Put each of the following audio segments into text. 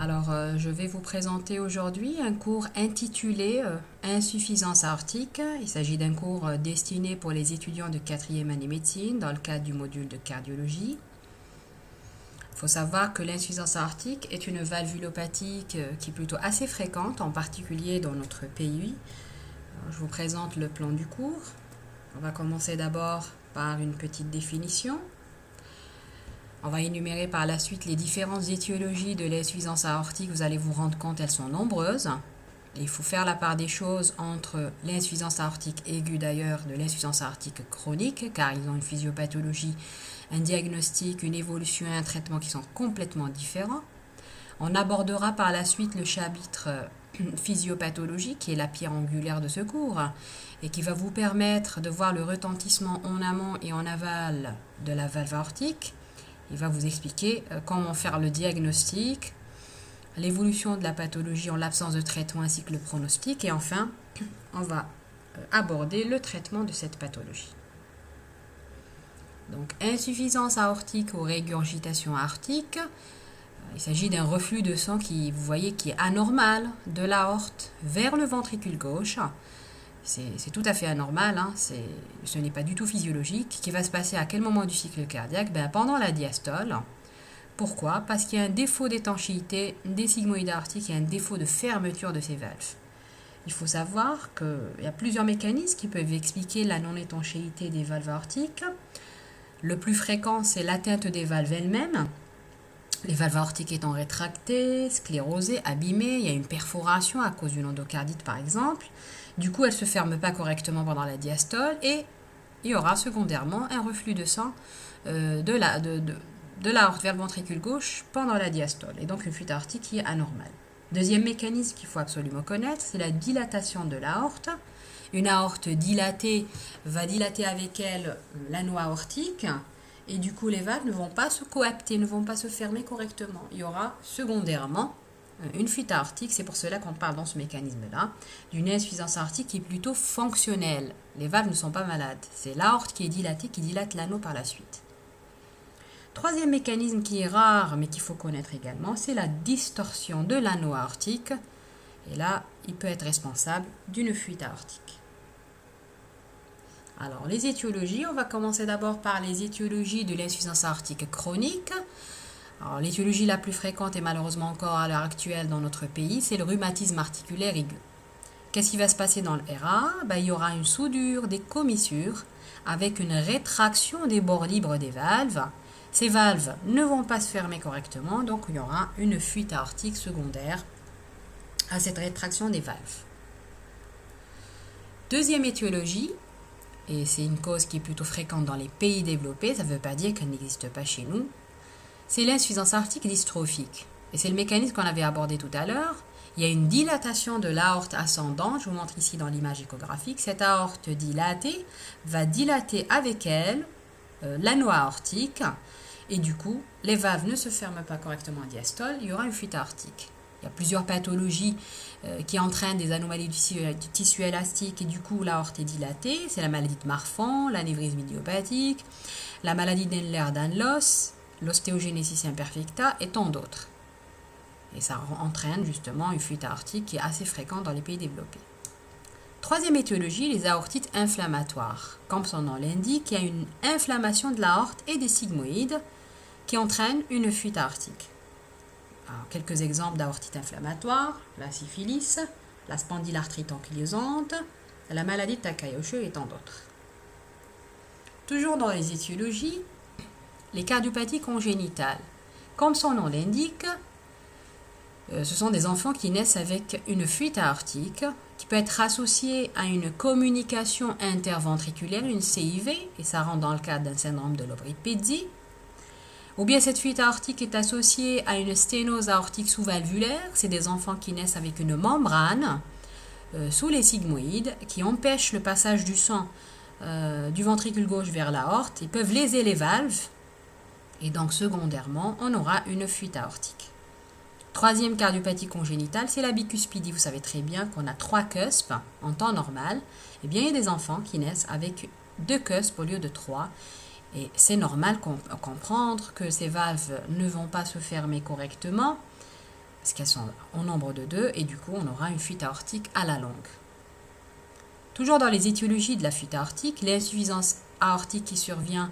Alors, je vais vous présenter aujourd'hui un cours intitulé Insuffisance aortique. Il s'agit d'un cours destiné pour les étudiants de 4e année médecine dans le cadre du module de cardiologie. Il faut savoir que l'insuffisance aortique est une valvulopathie qui est plutôt assez fréquente, en particulier dans notre pays. Alors, je vous présente le plan du cours. On va commencer d'abord par une petite définition. On va énumérer par la suite les différentes étiologies de l'insuffisance aortique. Vous allez vous rendre compte, elles sont nombreuses. Et il faut faire la part des choses entre l'insuffisance aortique aiguë d'ailleurs de l'insuffisance aortique chronique, car ils ont une physiopathologie, un diagnostic, une évolution et un traitement qui sont complètement différents. On abordera par la suite le chapitre physiopathologie, qui est la pierre angulaire de ce cours, et qui va vous permettre de voir le retentissement en amont et en aval de la valve aortique. Il va vous expliquer comment faire le diagnostic, l'évolution de la pathologie en l'absence de traitement ainsi que le pronostic. Et enfin, on va aborder le traitement de cette pathologie. Donc, insuffisance aortique ou régurgitation aortique. Il s'agit d'un reflux de sang qui, vous voyez, qui est anormal de l'aorte vers le ventricule gauche. C'est tout à fait anormal, hein, ce n'est pas du tout physiologique. Qui va se passer à quel moment du cycle cardiaque? Pendant la diastole. Pourquoi? Parce qu'il y a un défaut d'étanchéité des sigmoïdes aortiques et un défaut de fermeture de ces valves. Il faut savoir qu'il y a plusieurs mécanismes qui peuvent expliquer la non-étanchéité des valves aortiques. Le plus fréquent, c'est l'atteinte des valves elles-mêmes. Les valves aortiques étant rétractées, sclérosées, abîmées, il y a une perforation à cause d'une endocardite par exemple. Du coup, elle ne se ferme pas correctement pendant la diastole et il y aura secondairement un reflux de sang de l'aorte vers le ventricule gauche pendant la diastole et donc une fuite aortique qui est anormale. Deuxième mécanisme qu'il faut absolument connaître, c'est la dilatation de l'aorte. Une aorte dilatée va dilater avec elle l'anneau aortique et du coup les valves ne vont pas se coapter, ne vont pas se fermer correctement. Il y aura secondairement une fuite aortique, c'est pour cela qu'on parle dans ce mécanisme-là d'une insuffisance aortique qui est plutôt fonctionnelle. Les valves ne sont pas malades, c'est l'aorte qui est dilatée qui dilate l'anneau par la suite. Troisième mécanisme qui est rare mais qu'il faut connaître également, c'est la distorsion de l'anneau aortique. Et là, il peut être responsable d'une fuite aortique. Alors, les étiologies, on va commencer d'abord par les étiologies de l'insuffisance aortique chronique. Alors, l'étiologie la plus fréquente et malheureusement encore à l'heure actuelle dans notre pays, c'est le rhumatisme articulaire aigu. Qu'est-ce qui va se passer dans le RA? Il y aura une soudure des commissures avec une rétraction des bords libres des valves. Ces valves ne vont pas se fermer correctement, donc il y aura une fuite aortique secondaire à cette rétraction des valves. Deuxième étiologie, et c'est une cause qui est plutôt fréquente dans les pays développés, ça ne veut pas dire qu'elle n'existe pas chez nous, c'est l'insuffisance aortique dystrophique. Et c'est le mécanisme qu'on avait abordé tout à l'heure. Il y a une dilatation de l'aorte ascendante, je vous montre ici dans l'image échographique. Cette aorte dilatée va dilater avec elle l'anneau aortique et du coup, les valves ne se ferment pas correctement en diastole, il y aura une fuite aortique. Il y a plusieurs pathologies qui entraînent des anomalies du tissu élastique et du coup l'aorte est dilatée. C'est la maladie de Marfan, l'anévrisme idiopathique, la maladie d'Ehlers-Danlos, l'ostéogénésis imperfecta et tant d'autres. Et ça entraîne justement une fuite aortique qui est assez fréquente dans les pays développés. Troisième étiologie, les aortites inflammatoires. Comme son nom l'indique, il y a une inflammation de l'aorte et des sigmoïdes qui entraîne une fuite aortique. Alors, quelques exemples d'aortites inflammatoires, la syphilis, la spondylarthrite ankylosante, la maladie de Takayasu et tant d'autres. Toujours dans les étiologies, les cardiopathies congénitales. Comme son nom l'indique, ce sont des enfants qui naissent avec une fuite aortique qui peut être associée à une communication interventriculaire, une CIV, et ça rentre dans le cadre d'un syndrome de Lobret-Pizzi. Ou bien cette fuite aortique est associée à une sténose aortique sous-valvulaire. C'est des enfants qui naissent avec une membrane sous les sigmoïdes qui empêche le passage du sang du ventricule gauche vers l'aorte et peuvent léser les valves. Et donc secondairement, on aura une fuite aortique. Troisième cardiopathie congénitale, c'est la bicuspidie. Vous savez très bien qu'on a 3 cuspes en temps normal. Eh bien, il y a des enfants qui naissent avec 2 cuspes au lieu de 3. Et c'est normal comprendre que ces valves ne vont pas se fermer correctement parce qu'elles sont au nombre de 2, et du coup on aura une fuite aortique à la longue. Toujours dans les étiologies de la fuite aortique, l'insuffisance aortique qui survient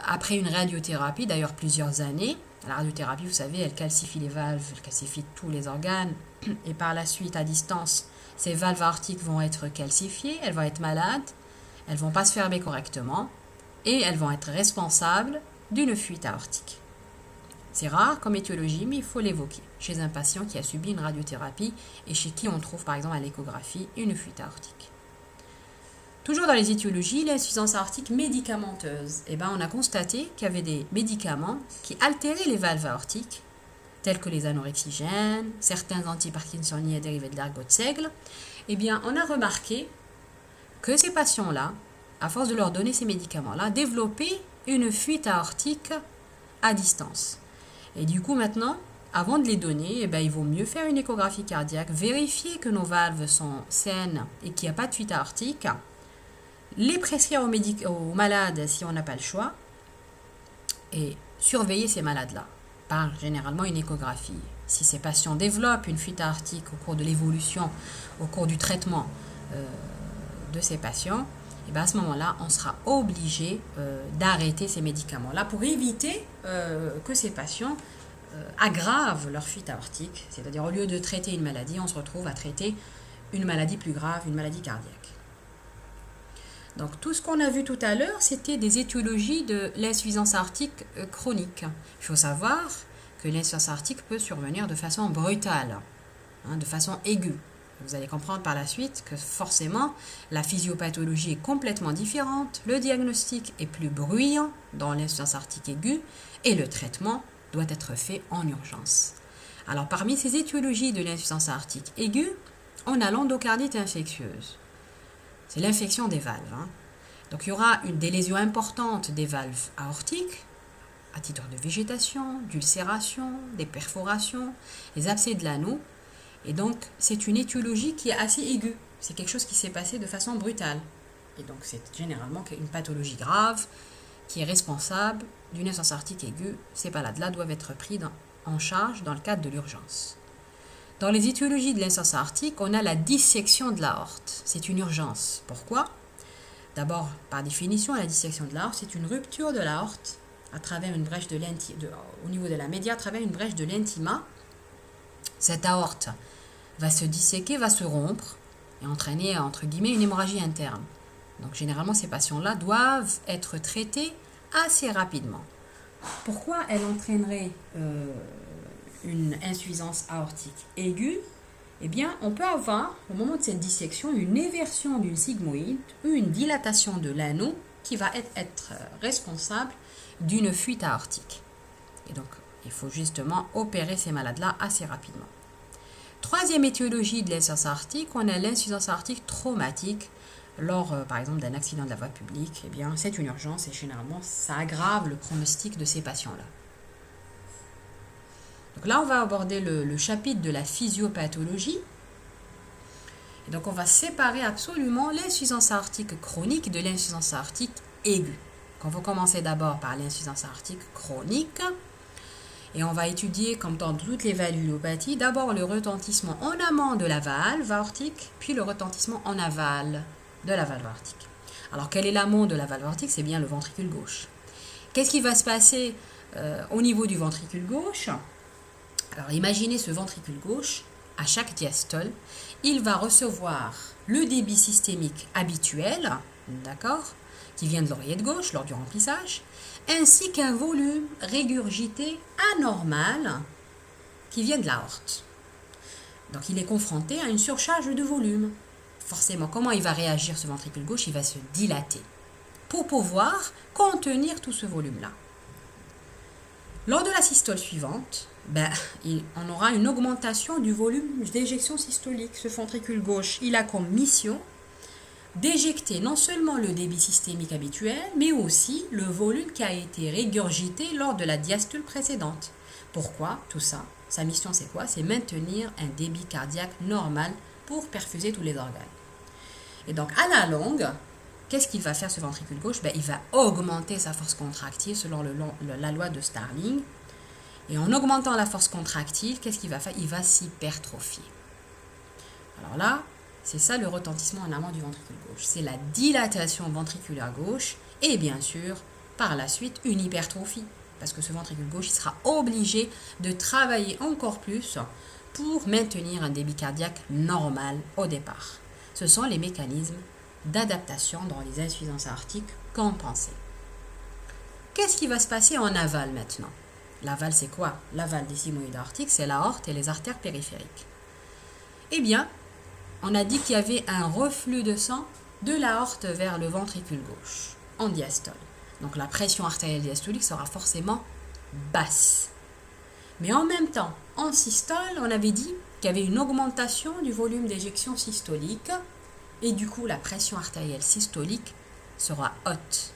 après une radiothérapie, d'ailleurs plusieurs années. La radiothérapie, vous savez, elle calcifie les valves, elle calcifie tous les organes, et par la suite, à distance, ces valves aortiques vont être calcifiées, elles vont être malades, elles ne vont pas se fermer correctement, et elles vont être responsables d'une fuite aortique. C'est rare comme étiologie, mais il faut l'évoquer chez un patient qui a subi une radiothérapie et chez qui on trouve par exemple à l'échographie une fuite aortique. Toujours dans les étiologies, l'insuffisance aortique médicamenteuse. On a constaté qu'il y avait des médicaments qui altéraient les valves aortiques, tels que les anorexigènes, certains antiparkinsoniens dérivés de l'ergot de seigle. On a remarqué que ces patients-là, à force de leur donner ces médicaments-là, développaient une fuite aortique à distance. Et du coup, maintenant, avant de les donner, il vaut mieux faire une échographie cardiaque, vérifier que nos valves sont saines et qu'il n'y a pas de fuite aortique, les prescrire aux malades si on n'a pas le choix, et surveiller ces malades-là par généralement une échographie. Si ces patients développent une fuite aortique au cours de l'évolution, au cours du traitement de ces patients, à ce moment-là, on sera obligé d'arrêter ces médicaments-là pour éviter que ces patients aggravent leur fuite aortique. C'est-à-dire, au lieu de traiter une maladie, on se retrouve à traiter une maladie plus grave, une maladie cardiaque. Donc, tout ce qu'on a vu tout à l'heure, c'était des étiologies de l'insuffisance aortique chronique. Il faut savoir que l'insuffisance aortique peut survenir de façon brutale, de façon aiguë. Vous allez comprendre par la suite que forcément, la physiopathologie est complètement différente, le diagnostic est plus bruyant dans l'insuffisance aortique aiguë et le traitement doit être fait en urgence. Alors, parmi ces étiologies de l'insuffisance aortique aiguë, on a l'endocardite infectieuse. C'est l'infection des valves. Donc, il y aura des lésions importantes des valves aortiques, à titre de végétation, d'ulcération, des perforations, les abcès de l'anneau. Et donc, c'est une étiologie qui est assez aiguë. C'est quelque chose qui s'est passé de façon brutale. Et donc, c'est généralement une pathologie grave qui est responsable d'une insuffisance aortique aiguë. Ces malades-là doivent être pris en charge dans le cadre de l'urgence. Dans les étiologies de l'insuffisance aortique, on a la dissection de l'aorte. C'est une urgence. Pourquoi ? D'abord, par définition, la dissection de l'aorte, c'est une rupture de l'aorte à travers une brèche au niveau de la média, à travers une brèche de l'intima. Cette aorte va se disséquer, va se rompre et entraîner, entre guillemets, une hémorragie interne. Donc, généralement, ces patients-là doivent être traités assez rapidement. Pourquoi elle entraînerait une insuffisance aortique aiguë? On peut avoir, au moment de cette dissection, une éversion d'une sigmoïde ou une dilatation de l'anneau qui va être responsable d'une fuite aortique. Et donc, il faut justement opérer ces malades-là assez rapidement. Troisième étiologie de l'insuffisance aortique, on a l'insuffisance aortique traumatique. Lors, par exemple, d'un accident de la voie publique, c'est une urgence et généralement, ça aggrave le pronostic de ces patients-là. Donc là, on va aborder le chapitre de la physiopathologie. Et donc, on va séparer absolument l'insuffisance aortique chronique de l'insuffisance aortique aiguë. On va commencer d'abord par l'insuffisance aortique chronique. Et on va étudier, comme dans toutes les valvulopathies, d'abord le retentissement en amont de la valve aortique, puis le retentissement en aval de la valve aortique. Alors, quel est l'amont de la valve aortique? C'est bien le ventricule gauche. Qu'est-ce qui va se passer au niveau du ventricule gauche? Alors, imaginez ce ventricule gauche, à chaque diastole, il va recevoir le débit systémique habituel, d'accord, qui vient de l'oreillette de gauche lors du remplissage, ainsi qu'un volume régurgité anormal qui vient de l'aorte. Donc, il est confronté à une surcharge de volume. Forcément, comment il va réagir ce ventricule gauche? Il va se dilater pour pouvoir contenir tout ce volume-là. Lors de la systole suivante, on aura une augmentation du volume d'éjection systolique. Ce ventricule gauche, il a comme mission d'éjecter non seulement le débit systémique habituel, mais aussi le volume qui a été régurgité lors de la diastole précédente. Pourquoi tout ça? Sa mission, c'est quoi? C'est maintenir un débit cardiaque normal pour perfuser tous les organes. Et donc, à la longue, qu'est-ce qu'il va faire ce ventricule gauche? Il va augmenter sa force contractive selon la loi de Starling. Et en augmentant la force contractile, qu'est-ce qu'il va faire? Il va s'hypertrophier. Alors là, c'est ça le retentissement en amont du ventricule gauche. C'est la dilatation ventriculaire gauche et bien sûr, par la suite, une hypertrophie. Parce que ce ventricule gauche, il sera obligé de travailler encore plus pour maintenir un débit cardiaque normal au départ. Ce sont les mécanismes d'adaptation dans les insuffisances aortiques compensées. Qu'est-ce qui va se passer en aval maintenant? L'aval, c'est quoi? L'aval des sigmoïdes aortiques, c'est l'aorte et les artères périphériques. Eh bien, on a dit qu'il y avait un reflux de sang de l'aorte vers le ventricule gauche, en diastole. Donc la pression artérielle diastolique sera forcément basse. Mais en même temps, en systole, on avait dit qu'il y avait une augmentation du volume d'éjection systolique et du coup la pression artérielle systolique sera haute.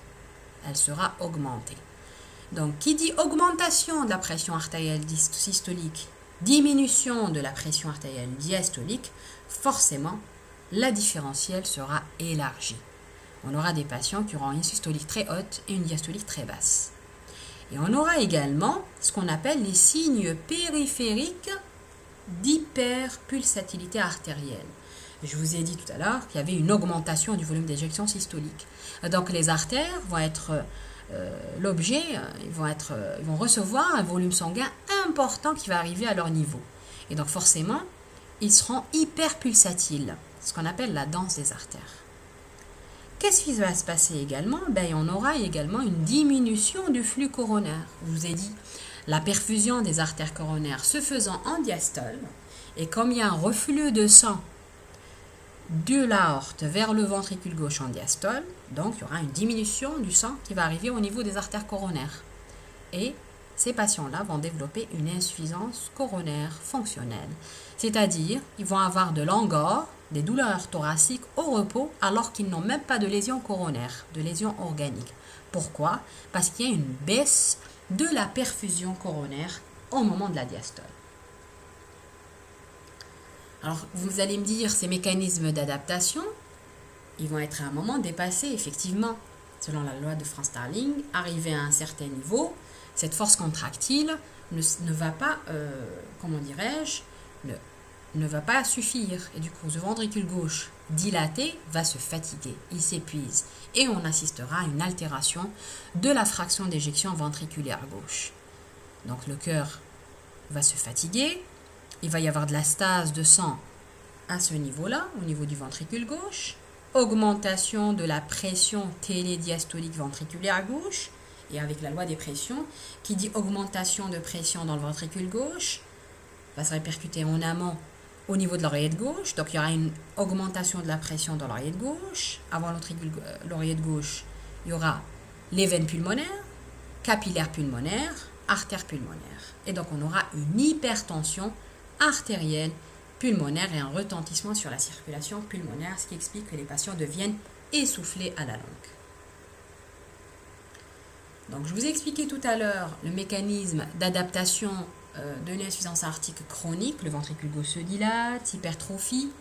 Elle sera augmentée. Donc qui dit augmentation de la pression artérielle systolique, diminution de la pression artérielle diastolique, forcément la différentielle sera élargie. On aura des patients qui auront une systolique très haute et une diastolique très basse. Et on aura également ce qu'on appelle les signes périphériques d'hyperpulsatilité artérielle. Je vous ai dit tout à l'heure qu'il y avait une augmentation du volume d'éjection systolique. Donc les artères vont être l'objet, ils vont recevoir un volume sanguin important qui va arriver à leur niveau. Et donc forcément, ils seront hyperpulsatiles, ce qu'on appelle la danse des artères. Qu'est-ce qui va se passer également? On aura également une diminution du flux coronaire. Je vous ai dit, la perfusion des artères coronaires se faisant en diastole, et comme il y a un reflux de sang de l'aorte vers le ventricule gauche en diastole, donc il y aura une diminution du sang qui va arriver au niveau des artères coronaires. Et ces patients-là vont développer une insuffisance coronaire fonctionnelle. C'est-à-dire, ils vont avoir de l'angor, des douleurs thoraciques au repos, alors qu'ils n'ont même pas de lésion coronaire, de lésion organique. Pourquoi? Parce qu'il y a une baisse de la perfusion coronaire au moment de la diastole. Alors, vous allez me dire, ces mécanismes d'adaptation, ils vont être à un moment dépassés, effectivement. Selon la loi de Franz-Starling, arrivé à un certain niveau, cette force contractile ne va pas, ne va pas suffire. Et du coup, ce ventricule gauche dilaté va se fatiguer, il s'épuise. Et on assistera à une altération de la fraction d'éjection ventriculaire gauche. Donc le cœur va se fatiguer, il va y avoir de la stase de sang à ce niveau-là, au niveau du ventricule gauche, augmentation de la pression télédiastolique ventriculaire gauche, et avec la loi des pressions, qui dit augmentation de pression dans le ventricule gauche, va se répercuter en amont au niveau de l'oreillette gauche, donc il y aura une augmentation de la pression dans l'oreillette gauche. Avant l'oreillette gauche, il y aura les veines pulmonaires, capillaires pulmonaires, artères pulmonaires. Et donc on aura une hypertension artérielle pulmonaire et un retentissement sur la circulation pulmonaire, ce qui explique que les patients deviennent essoufflés à la longue. Donc je vous ai expliqué tout à l'heure le mécanisme d'adaptation de l'insuffisance aortique chronique. Le ventricule gauche se dilate, hypertrophie,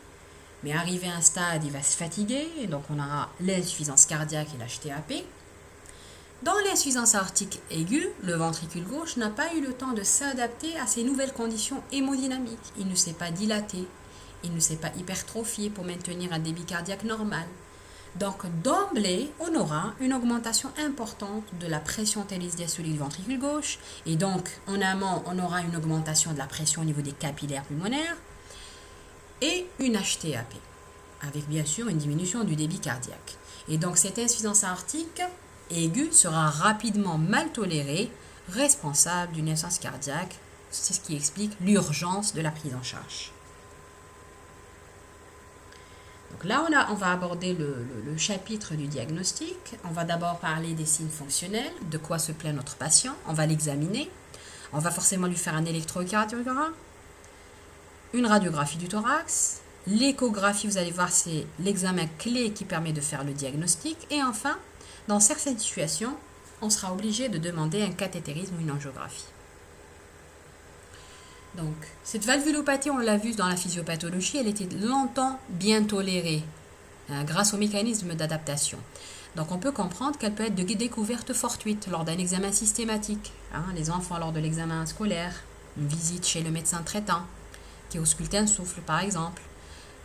mais arrivé à un stade, il va se fatiguer, et donc on aura l'insuffisance cardiaque et l'HTAP. Dans l'insuffisance aortique aiguë, le ventricule gauche n'a pas eu le temps de s'adapter à ces nouvelles conditions hémodynamiques. Il ne s'est pas dilaté, il ne s'est pas hypertrophié pour maintenir un débit cardiaque normal. Donc d'emblée, on aura une augmentation importante de la pression télédiastolique du ventricule gauche, et donc en amont, on aura une augmentation de la pression au niveau des capillaires pulmonaires et une HTAP, avec bien sûr une diminution du débit cardiaque. Et donc cette insuffisance aortique aiguë sera rapidement mal tolérée, responsable d'une insuffisance cardiaque. C'est ce qui explique l'urgence de la prise en charge. Donc là, on va aborder le chapitre du diagnostic. On va d'abord parler des signes fonctionnels, de quoi se plaint notre patient. On va l'examiner. On va forcément lui faire un électrocardiogramme, une radiographie du thorax. L'échographie, vous allez voir, c'est l'examen clé qui permet de faire le diagnostic. Et enfin, dans certaines situations, on sera obligé de demander un cathétérisme ou une angiographie. Donc, cette valvulopathie, on l'a vu dans la physiopathologie, elle était longtemps bien tolérée grâce au mécanisme d'adaptation. Donc on peut comprendre qu'elle peut être de découverte fortuite lors d'un examen systématique. Les enfants lors de l'examen scolaire, une visite chez le médecin traitant, qui ausculte un souffle par exemple,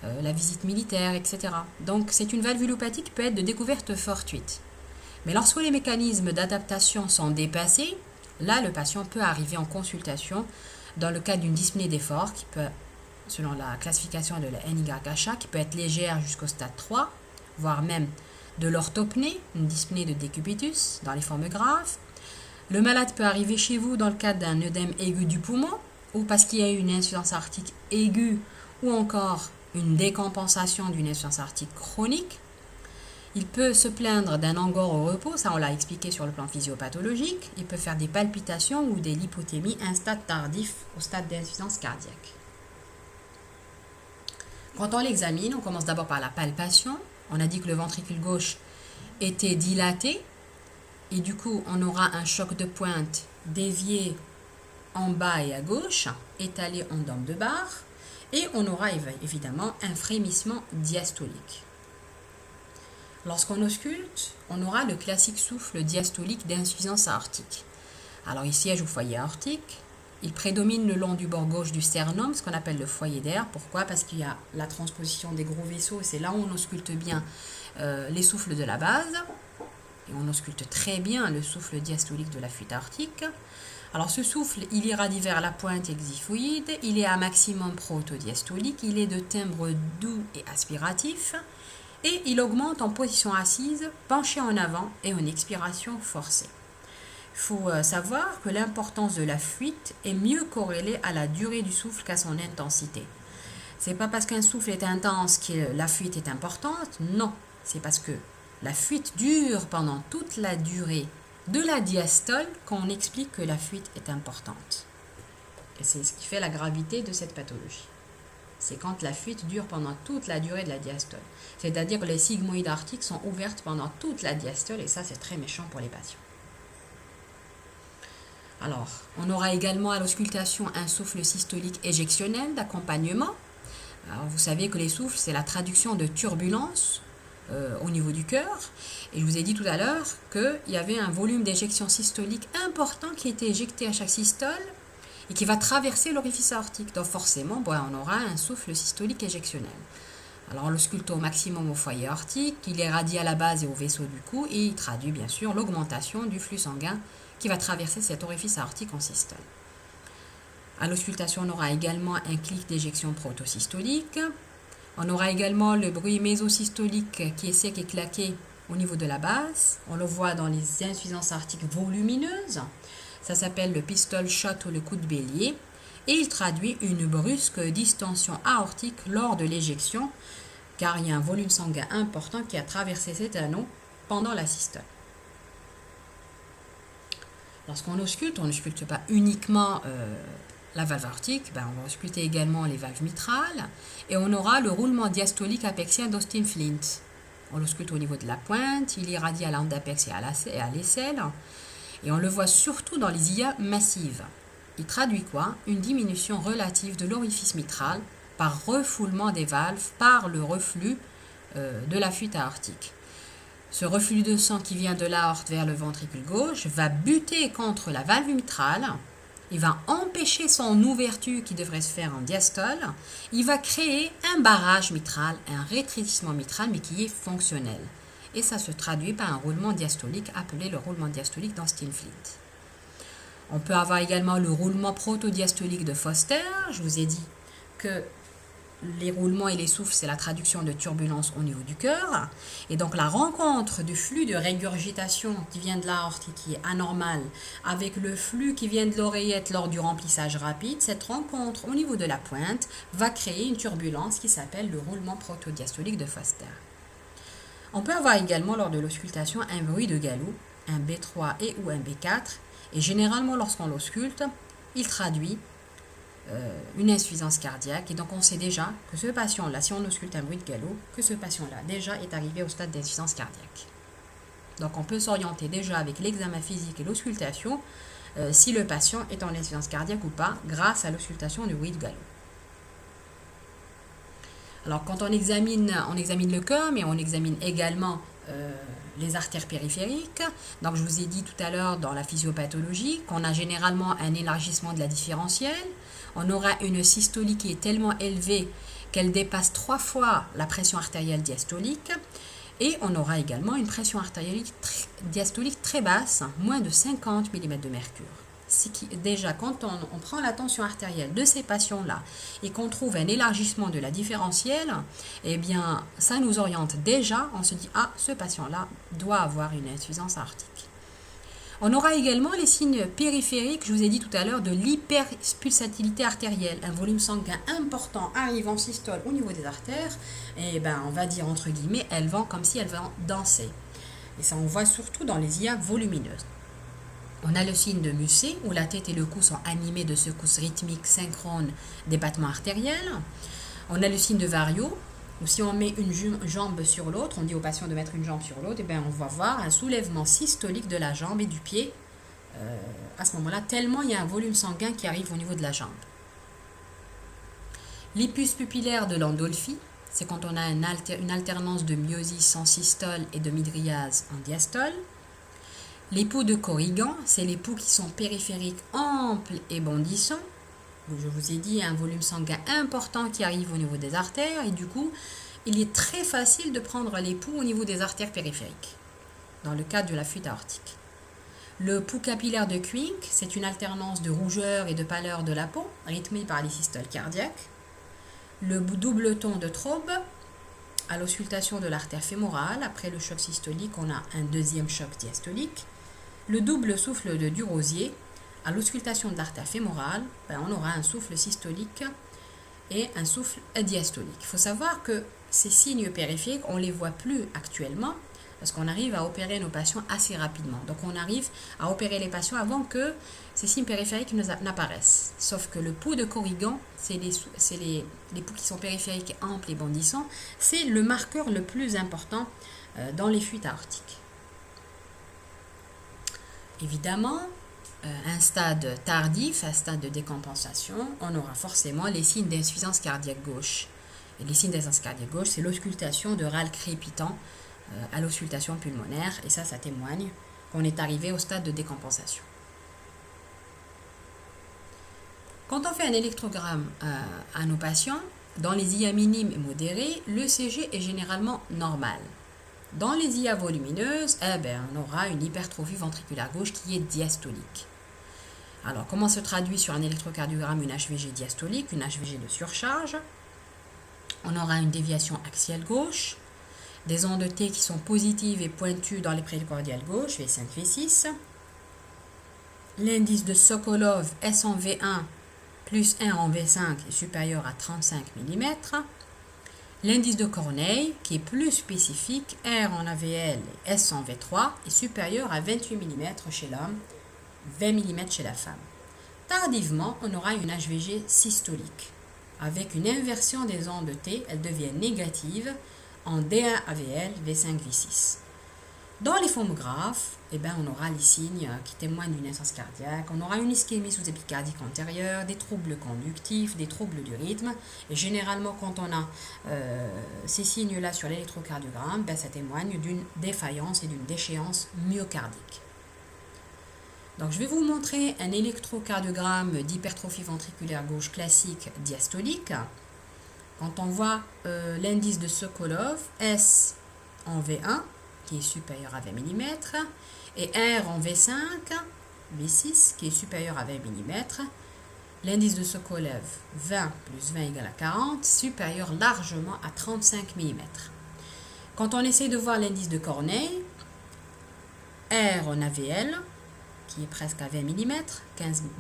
la visite militaire, etc. Donc c'est une valvulopathie qui peut être de découverte fortuite. Mais lorsque les mécanismes d'adaptation sont dépassés, là le patient peut arriver en consultation dans le cadre d'une dyspnée d'effort qui peut, selon la classification de la NYHA, qui peut être légère jusqu'au stade 3, voire même de l'orthopnée, une dyspnée de décubitus dans les formes graves. Le malade peut arriver chez vous dans le cadre d'un œdème aigu du poumon, ou parce qu'il y a eu une insuffisance aortique aiguë, ou encore une décompensation d'une insuffisance aortique chronique. Il peut se plaindre d'un angor au repos, ça on l'a expliqué sur le plan physiopathologique. Il peut faire des palpitations ou des lipothémies à un stade tardif, au stade d'insuffisance cardiaque. Quand on l'examine, on commence d'abord par la palpation. On a dit que le ventricule gauche était dilaté et du coup on aura un choc de pointe dévié en bas et à gauche, étalé en dent de barre, et on aura évidemment un frémissement diastolique. Lorsqu'on ausculte, on aura le classique souffle diastolique d'insuffisance aortique. Alors il siège au foyer aortique, il prédomine le long du bord gauche du sternum, ce qu'on appelle le foyer d'air. Pourquoi? Parce qu'il y a la transposition des gros vaisseaux, c'est là où on ausculte bien les souffles de la base, et on ausculte très bien le souffle diastolique de la fuite aortique. Alors ce souffle, il irradie vers la pointe exiphoïde, il est à maximum protodiastolique, il est de timbre doux et aspiratif, et il augmente en position assise, penché en avant et en expiration forcée. Il faut savoir que l'importance de la fuite est mieux corrélée à la durée du souffle qu'à son intensité. C'est pas parce qu'un souffle est intense que la fuite est importante, non, c'est parce que la fuite dure pendant toute la durée de la diastole qu'on explique que la fuite est importante. Et c'est ce qui fait la gravité de cette pathologie. C'est quand la fuite dure pendant toute la durée de la diastole. C'est-à-dire que les sigmoïdes aortiques sont ouvertes pendant toute la diastole, et ça c'est très méchant pour les patients. Alors, on aura également à l'auscultation un souffle systolique éjectionnel d'accompagnement. Alors, vous savez que les souffles, c'est la traduction de turbulences au niveau du cœur. Et je vous ai dit tout à l'heure qu'il y avait un volume d'éjection systolique important qui était éjecté à chaque systole et qui va traverser l'orifice aortique. Donc forcément, on aura un souffle systolique éjectionnel. Alors on l'ausculte au maximum au foyer aortique, il irradie à la base et au vaisseau du cou, et il traduit bien sûr l'augmentation du flux sanguin qui va traverser cet orifice aortique en systole. À l'auscultation, on aura également un clic d'éjection protosystolique. On aura également le bruit mésosystolique qui est sec et claqué au niveau de la base. On le voit dans les insuffisances aortiques volumineuses. Ça s'appelle le pistol shot ou le coup de bélier. Et il traduit une brusque distension aortique lors de l'éjection, car il y a un volume sanguin important qui a traversé cet anneau pendant la systole. Lorsqu'on ausculte, on n'ausculte pas uniquement la valve aortique, on va ausculter également les valves mitrales, et on aura le roulement diastolique apexien d'Austin Flint. On l'ausculte au niveau de la pointe, il irradie à l'angle d'apex et à l'aisselle, et on le voit surtout dans les IA massives. Il traduit quoi? Une diminution relative de l'orifice mitral par refoulement des valves, par le reflux de la fuite aortique. Ce reflux de sang qui vient de l'aorte vers le ventricule gauche va buter contre la valve mitrale, il va empêcher son ouverture qui devrait se faire en diastole, il va créer un barrage mitral, un rétrécissement mitral, mais qui est fonctionnel. Et ça se traduit par un roulement diastolique appelé le roulement diastolique d'Austin Flint. On peut avoir également le roulement protodiastolique de Foster. Je vous ai dit que les roulements et les souffles, c'est la traduction de turbulences au niveau du cœur. Et donc la rencontre du flux de régurgitation qui vient de l'aorte et qui est anormal avec le flux qui vient de l'oreillette lors du remplissage rapide, cette rencontre au niveau de la pointe va créer une turbulence qui s'appelle le roulement protodiastolique de Foster. On peut avoir également lors de l'auscultation un bruit de galop, un B3 et ou un B4. Et généralement, lorsqu'on l'ausculte, il traduit une insuffisance cardiaque. Et donc, on sait déjà que ce patient-là, si on ausculte un bruit de galop, que ce patient-là déjà est arrivé au stade d'insuffisance cardiaque. Donc, on peut s'orienter déjà avec l'examen physique et l'auscultation si le patient est en insuffisance cardiaque ou pas, grâce à l'auscultation du bruit de galop. Alors, quand on examine le cœur, mais on examine également les artères périphériques. Donc je vous ai dit tout à l'heure dans la physiopathologie qu'on a généralement un élargissement de la différentielle. On aura une systolie qui est tellement élevée qu'elle dépasse 3 fois la pression artérielle diastolique. Et on aura également une pression artérielle diastolique très basse, moins de 50 mm de mercure. Déjà, quand on prend la tension artérielle de ces patients-là et qu'on trouve un élargissement de la différentielle, eh bien, ça nous oriente déjà, on se dit, ah, ce patient-là doit avoir une insuffisance aortique. On aura également les signes périphériques, je vous ai dit tout à l'heure, de l'hyperpulsatilité artérielle. Un volume sanguin important arrive en systole au niveau des artères, et ben, on va dire entre guillemets, elles vont comme si elles vont danser. Et ça, on voit surtout dans les IA volumineuses. On a le signe de Musset, où la tête et le cou sont animés de secousses rythmiques synchrones des battements artériels. On a le signe de Vario, où si on met une jambe sur l'autre, on dit au patient de mettre une jambe sur l'autre, et bien on va voir un soulèvement systolique de la jambe et du pied à ce moment-là, tellement il y a un volume sanguin qui arrive au niveau de la jambe. L'hypus pupillaire de Landolfi, c'est quand on a une alternance de myosis en systole et de mydriase en diastole. Les pouls de Corrigan, c'est les pouls qui sont périphériques, amples et bondissants. Je vous ai dit, un volume sanguin important qui arrive au niveau des artères et du coup, il est très facile de prendre les pouls au niveau des artères périphériques, dans le cadre de la fuite aortique. Le pouls capillaire de Quink, c'est une alternance de rougeur et de pâleur de la peau, rythmée par les systoles cardiaques. Le double ton de Traube, à l'auscultation de l'artère fémorale, après le choc systolique, on a un deuxième choc diastolique. Le double souffle de Durosier, à l'auscultation de l'artère fémorale, on aura un souffle systolique et un souffle diastolique. Il faut savoir que ces signes périphériques, on ne les voit plus actuellement parce qu'on arrive à opérer nos patients assez rapidement. Donc on arrive à opérer les patients avant que ces signes périphériques n'apparaissent. Sauf que le pouls de Corrigan, c'est les pouls qui sont périphériques, amples et bondissants, c'est le marqueur le plus important dans les fuites aortiques. Évidemment, un stade tardif, un stade de décompensation, on aura forcément les signes d'insuffisance cardiaque gauche. Et les signes d'insuffisance cardiaque gauche, c'est l'auscultation de râles crépitants à l'auscultation pulmonaire, et ça témoigne qu'on est arrivé au stade de décompensation. Quand on fait un électrogramme à nos patients, dans les IA minimes et modérés, l'ECG est généralement normal. Dans les IA volumineuses, on aura une hypertrophie ventriculaire gauche qui est diastolique. Alors, comment se traduit sur un électrocardiogramme une HVG diastolique, une HVG de surcharge? On aura une déviation axiale gauche, des ondes T qui sont positives et pointues dans les précordiales gauche, V5, V6. L'indice de Sokolov, S en V1 plus 1 en V5 est supérieur à 35 mm. L'indice de Corneille, qui est plus spécifique, R en AVL et S en V3, est supérieur à 28 mm chez l'homme, 20 mm chez la femme. Tardivement, on aura une HVG systolique. Avec une inversion des ondes T, elles deviennent négatives en D1 AVL, V5, V6. Dans les phonographes, on aura les signes qui témoignent d'une insuffisance cardiaque, on aura une ischémie sous-épicardique antérieure, des troubles conductifs, des troubles du rythme. Et généralement, quand on a ces signes-là sur l'électrocardiogramme, ça témoigne d'une défaillance et d'une déchéance myocardique. Donc, je vais vous montrer un électrocardiogramme d'hypertrophie ventriculaire gauche classique diastolique. Quand on voit l'indice de Sokolov, S en V1, qui est supérieur à 20 mm, et R en V5, V6, qui est supérieur à 20 mm. L'indice de Sokolov, 20 plus 20 égale à 40, supérieur largement à 35 mm. Quand on essaie de voir l'indice de Corneille, R en AVL, qui est presque à 20 mm,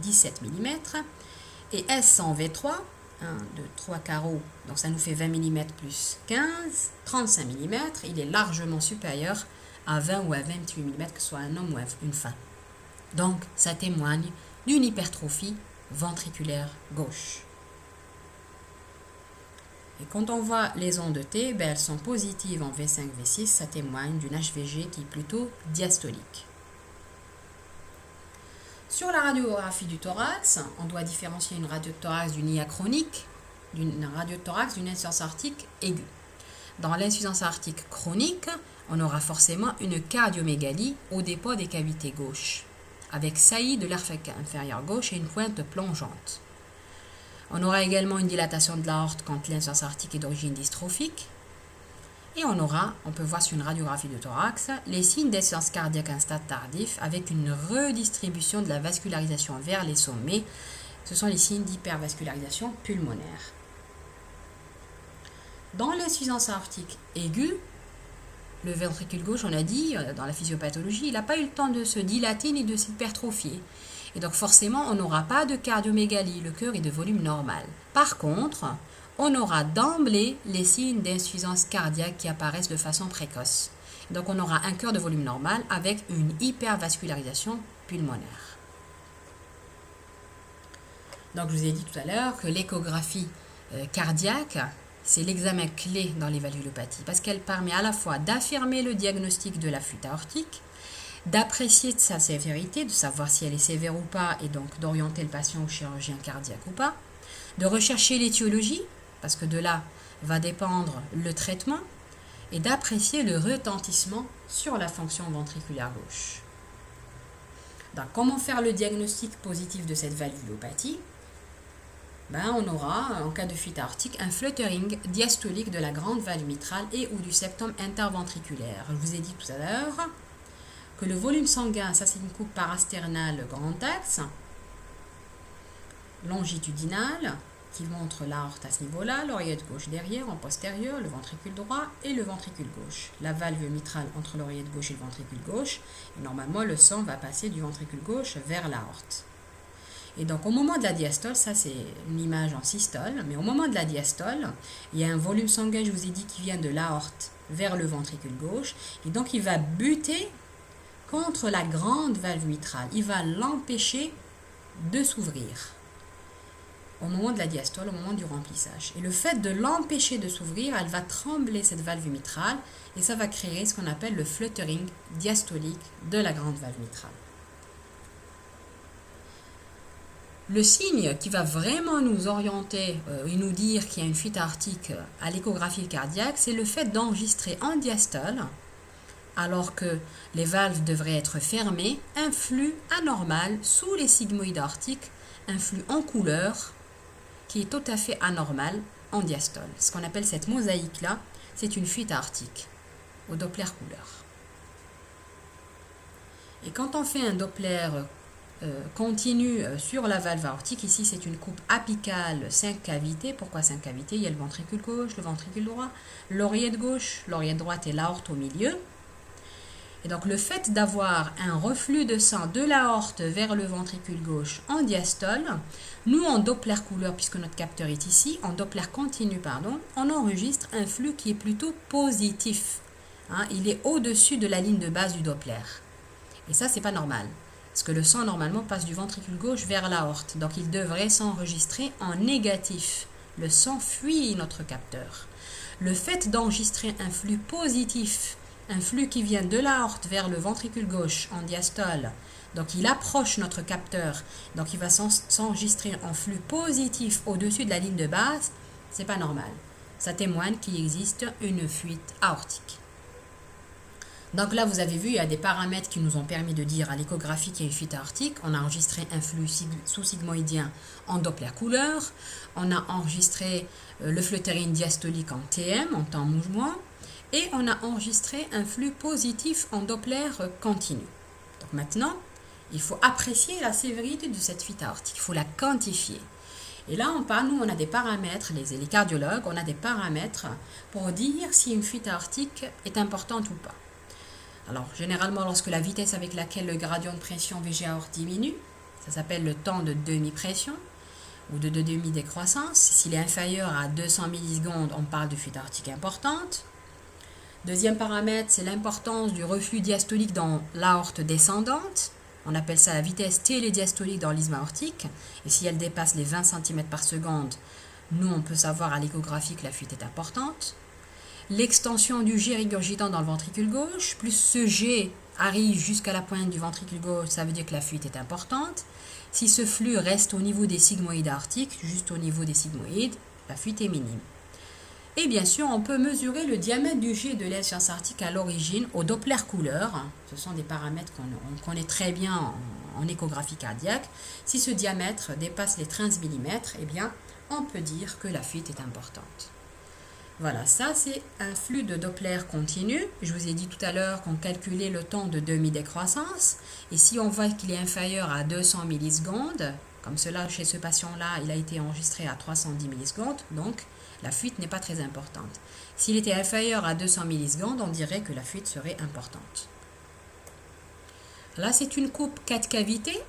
17 mm, et S en V3, 1, 2, 3 carreaux, donc ça nous fait 20 mm plus 15, 35 mm, il est largement supérieur à 20 ou à 28 mm, que ce soit un homme ou une femme. Donc, ça témoigne d'une hypertrophie ventriculaire gauche. Et quand on voit les ondes T, elles sont positives en V5, V6, ça témoigne d'une HVG qui est plutôt diastolique. Sur la radiographie du thorax, on doit différencier une radiothorax d'une IA chronique, d'une radiothorax d'une insuffisance aortique aiguë. dans l'insuffisance aortique chronique, on aura forcément une cardiomégalie au dépôt des cavités gauches, avec saillie de l'aire inférieure gauche et une pointe plongeante. On aura également une dilatation de l'aorte quand l'insuffisance aortique est d'origine dystrophique. Et on peut voir sur une radiographie de thorax, les signes d'insuffisance cardiaque à un stade tardif avec une redistribution de la vascularisation vers les sommets. Ce sont les signes d'hypervascularisation pulmonaire. Dans l'insuffisance aortique aiguë, le ventricule gauche, on a dit, dans la physiopathologie, il n'a pas eu le temps de se dilater ni de s'hypertrophier. Et donc forcément, on n'aura pas de cardiomégalie, le cœur est de volume normal. Par contre, on aura d'emblée les signes d'insuffisance cardiaque qui apparaissent de façon précoce. Donc on aura un cœur de volume normal avec une hypervascularisation pulmonaire. Donc je vous ai dit tout à l'heure que l'échographie cardiaque, c'est l'examen clé dans les valvulopathie parce qu'elle permet à la fois d'affirmer le diagnostic de la fuite aortique, d'apprécier de sa sévérité, de savoir si elle est sévère ou pas et donc d'orienter le patient au chirurgien cardiaque ou pas, de rechercher l'étiologie parce que de là va dépendre le traitement et d'apprécier le retentissement sur la fonction ventriculaire gauche. Donc comment faire le diagnostic positif de cette valvulopathie? On aura, en cas de fuite aortique, un fluttering diastolique de la grande valve mitrale et ou du septum interventriculaire. Je vous ai dit tout à l'heure que le volume sanguin, ça c'est une coupe parasternale grand axe, longitudinale, qui montre l'aorte à ce niveau-là, l'oreillette gauche derrière, en postérieur, le ventricule droit et le ventricule gauche. La valve mitrale entre l'oreillette gauche et le ventricule gauche. Et normalement, le sang va passer du ventricule gauche vers l'aorte. Et donc au moment de la diastole, ça c'est une image en systole, mais au moment de la diastole, il y a un volume sanguin, je vous ai dit, qui vient de l'aorte vers le ventricule gauche, et donc il va buter contre la grande valve mitrale, il va l'empêcher de s'ouvrir au moment de la diastole, au moment du remplissage. Et le fait de l'empêcher de s'ouvrir, elle va trembler cette valve mitrale, et ça va créer ce qu'on appelle le fluttering diastolique de la grande valve mitrale. Le signe qui va vraiment nous orienter et nous dire qu'il y a une fuite aortique à l'échographie cardiaque, c'est le fait d'enregistrer en diastole, alors que les valves devraient être fermées, un flux anormal sous les sigmoïdes aortiques, un flux en couleur qui est tout à fait anormal en diastole. Ce qu'on appelle cette mosaïque-là, c'est une fuite aortique au Doppler couleur. Et quand on fait un Doppler continue sur la valve aortique, ici c'est une coupe apicale 5 cavités. Pourquoi 5 cavités? Il y a le ventricule gauche, le ventricule droit, l'oreillette gauche, l'oreillette droite et l'aorte au milieu. Et donc le fait d'avoir un reflux de sang de l'aorte vers le ventricule gauche en diastole, nous en Doppler couleur, puisque notre capteur est ici, en Doppler continu, on enregistre un flux qui est plutôt positif. Il est au-dessus de la ligne de base du Doppler. Et ça, c'est pas normal. Parce que le sang, normalement, passe du ventricule gauche vers l'aorte. Donc, il devrait s'enregistrer en négatif. Le sang fuit notre capteur. Le fait d'enregistrer un flux positif, un flux qui vient de l'aorte vers le ventricule gauche en diastole, donc il approche notre capteur, donc il va s'enregistrer en flux positif au-dessus de la ligne de base, c'est pas normal. Ça témoigne qu'il existe une fuite aortique. Donc là, vous avez vu, il y a des paramètres qui nous ont permis de dire à l'échographie qu'il y a une fuite aortique. On a enregistré un flux sous-sigmoïdien en Doppler couleur. On a enregistré le fluttering diastolique en TM, en temps mouvement. Et on a enregistré un flux positif en Doppler continu. Donc maintenant, il faut apprécier la sévérité de cette fuite aortique. Il faut la quantifier. Et là, nous, on a des paramètres, les cardiologues, on a des paramètres pour dire si une fuite aortique est importante ou pas. Alors, généralement, lorsque la vitesse avec laquelle le gradient de pression VG-aorte diminue, ça s'appelle le temps de demi-pression ou de demi-décroissance. S'il est inférieur à 200 millisecondes, on parle de fuite aortique importante. Deuxième paramètre, c'est l'importance du reflux diastolique dans l'aorte descendante. On appelle ça la vitesse télédiastolique dans l'isthme aortique. Et si elle dépasse les 20 cm par seconde, nous, on peut savoir à l'échographie que la fuite est importante. L'extension du jet régurgitant dans le ventricule gauche, plus ce jet arrive jusqu'à la pointe du ventricule gauche, ça veut dire que la fuite est importante. Si ce flux reste au niveau des sigmoïdes aortiques, juste au niveau des sigmoïdes, la fuite est minime. Et bien sûr, on peut mesurer le diamètre du jet de l'insuffisance aortique à l'origine au Doppler couleur. Ce sont des paramètres qu'on connaît très bien en échographie cardiaque. Si ce diamètre dépasse les 13 mm, eh bien, on peut dire que la fuite est importante. Voilà, ça c'est un flux de Doppler continu. Je vous ai dit tout à l'heure qu'on calculait le temps de demi-décroissance. Et si on voit qu'il est inférieur à 200 millisecondes, comme cela chez ce patient-là, il a été enregistré à 310 millisecondes, donc la fuite n'est pas très importante. S'il était inférieur à 200 millisecondes, on dirait que la fuite serait importante. Là, c'est une coupe 4 cavités,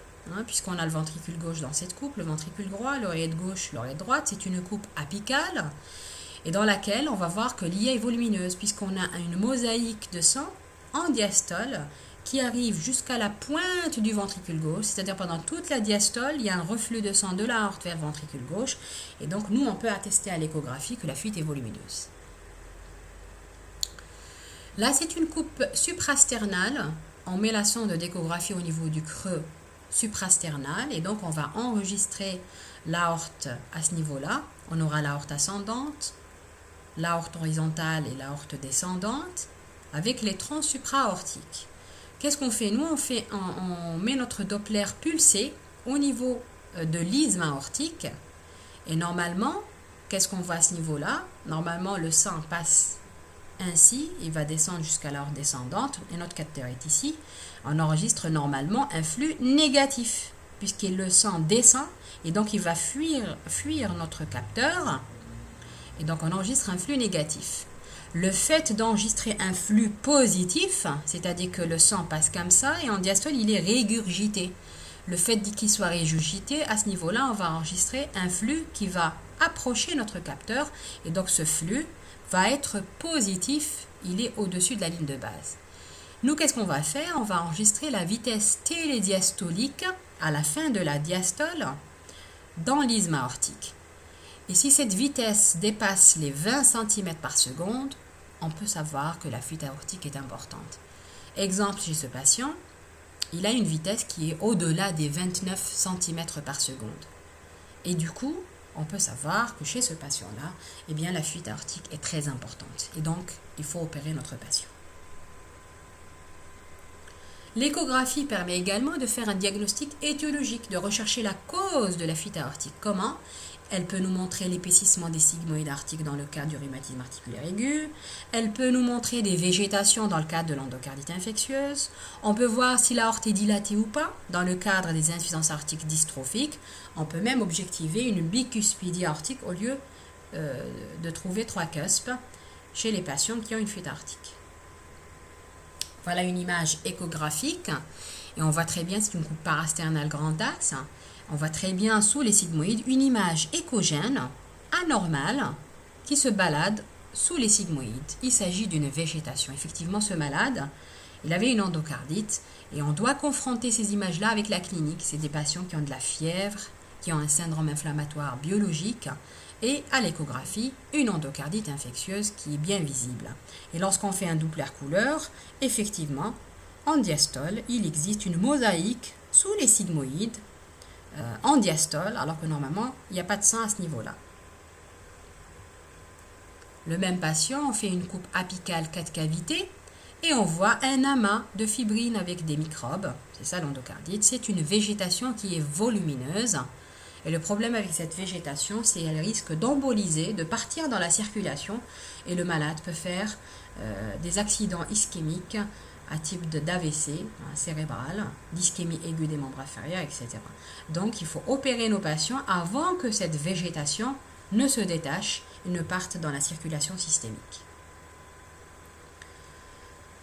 puisqu'on a le ventricule gauche dans cette coupe, le ventricule droit, l'oreillette gauche, l'oreillette droite. C'est une coupe apicale et dans laquelle on va voir que l'IA est volumineuse, puisqu'on a une mosaïque de sang en diastole qui arrive jusqu'à la pointe du ventricule gauche, c'est-à-dire pendant toute la diastole, il y a un reflux de sang de l'aorte vers le ventricule gauche, et donc nous, on peut attester à l'échographie que la fuite est volumineuse. Là, c'est une coupe suprasternale. On met la sonde d'échographie au niveau du creux suprasternal, et donc on va enregistrer l'aorte à ce niveau-là. On aura l'aorte ascendante, l'aorte horizontale et l'aorte descendante, avec les troncs supraortiques. Qu'est-ce qu'on fait? Nous, on met notre Doppler pulsé au niveau de l'isthme aortique. Et normalement, qu'est-ce qu'on voit à ce niveau-là? Normalement, le sang passe ainsi, il va descendre jusqu'à l'aorte descendante. Et notre capteur est ici. On enregistre normalement un flux négatif, puisque le sang descend. Et donc, il va fuir notre capteur. Et donc, on enregistre un flux négatif. Le fait d'enregistrer un flux positif, c'est-à-dire que le sang passe comme ça et en diastole, il est régurgité. Le fait qu'il soit régurgité, à ce niveau-là, on va enregistrer un flux qui va approcher notre capteur et donc ce flux va être positif, il est au-dessus de la ligne de base. Nous, qu'est-ce qu'on va faire? On va enregistrer la vitesse télédiastolique à la fin de la diastole dans l'isthme aortique. Et si cette vitesse dépasse les 20 cm par seconde, on peut savoir que la fuite aortique est importante. Exemple chez ce patient, il a une vitesse qui est au-delà des 29 cm par seconde. Et du coup, on peut savoir que chez ce patient-là, eh bien, la fuite aortique est très importante. Et donc, il faut opérer notre patient. L'échographie permet également de faire un diagnostic étiologique, de rechercher la cause de la fuite aortique. Comment? Elle peut nous montrer l'épaississement des sigmoïdes aortiques dans le cadre du rhumatisme articulaire aigu. Elle peut nous montrer des végétations dans le cadre de l'endocardite infectieuse. On peut voir si l'aorte est dilatée ou pas dans le cadre des insuffisances aortiques dystrophiques. On peut même objectiver une bicuspidie aortique au lieu de trouver 3 cuspes chez les patients qui ont une fuite aortique. Voilà une image échographique. Et on voit très bien, c'est une coupe parasternale grand axe. On voit très bien sous les sigmoïdes une image échogène anormale qui se balade sous les sigmoïdes. Il s'agit d'une végétation. Effectivement, ce malade, il avait une endocardite et on doit confronter ces images-là avec la clinique. C'est des patients qui ont de la fièvre, qui ont un syndrome inflammatoire biologique et à l'échographie, une endocardite infectieuse qui est bien visible. Et lorsqu'on fait un Doppler couleur, effectivement, en diastole, il existe une mosaïque sous les sigmoïdes en diastole, alors que normalement, il n'y a pas de sang à ce niveau-là. Le même patient, on fait une coupe apicale 4 cavités et on voit un amas de fibrine avec des microbes. C'est ça l'endocardite. C'est une végétation qui est volumineuse. Et le problème avec cette végétation, c'est qu'elle risque d'emboliser, de partir dans la circulation et le malade peut faire des accidents ischémiques à type d'AVC cérébral, d'ischémie aiguë des membres inférieurs, etc. Donc, il faut opérer nos patients avant que cette végétation ne se détache et ne parte dans la circulation systémique.